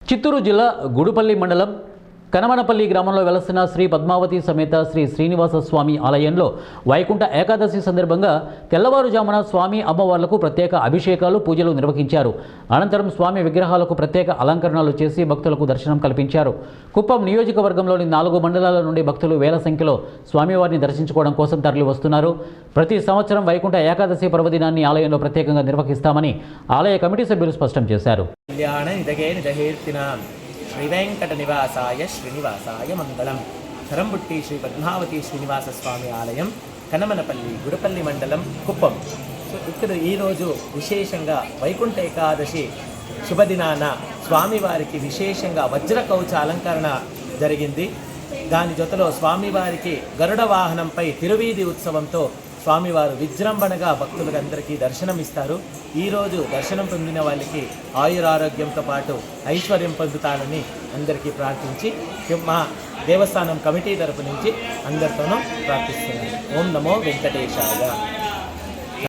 చిత్తూరు జిల్లా గుడుపల్లి మండలం కనమనపల్లి గ్రామంలో వెలసిన శ్రీ పద్మావతి సమేత శ్రీ శ్రీనివాస స్వామి ఆలయంలో వైకుంఠ ఏకాదశి సందర్భంగా తెల్లవారుజామున స్వామి అమ్మవార్లకు ప్రత్యేక అభిషేకాలు పూజలు నిర్వహించారు. అనంతరం స్వామి విగ్రహాలకు ప్రత్యేక అలంకరణలు చేసి భక్తులకు దర్శనం కల్పించారు. కుప్పం నియోజకవర్గంలోని 4 మండలాల నుండి భక్తులు వేల సంఖ్యలో స్వామివారిని దర్శించుకోవడం కోసం తరలి వస్తున్నారు. ప్రతి సంవత్సరం వైకుంఠ ఏకాదశి పర్వదినాన్ని ఆలయంలో ప్రత్యేకంగా నిర్వహిస్తామని ఆలయ కమిటీ సభ్యులు స్పష్టం చేశారు. శ్రీ వెంకట నివాసాయ శ్రీనివాసాయ మంగళం. ధరంబుట్టి శ్రీ పద్మావతి శ్రీనివాస స్వామి ఆలయం, కనమనపల్లి, గుడిపల్లి మండలం, కుప్పం. సో ఇక్కడ ఈరోజు విశేషంగా వైకుంఠ ఏకాదశి శుభదినాన స్వామివారికి విశేషంగా వజ్ర కవచ అలంకరణ జరిగింది. దాని జొతలో స్వామివారికి గరుడ వాహనంపై తిరువీధి ఉత్సవంతో స్వామివారు విజృంభణగా భక్తులందరికీ దర్శనమిస్తారు. ఈరోజు దర్శనం పొందిన వాళ్ళకి ఆయురారోగ్యంతో పాటు ఐశ్వర్యం పొందుతారని అందరికీ ప్రార్థించి మా దేవస్థానం కమిటీ తరపు నుంచి అందరితోనూ ప్రార్థిస్తున్నాను. ఓం నమో వెంకటేశాయ.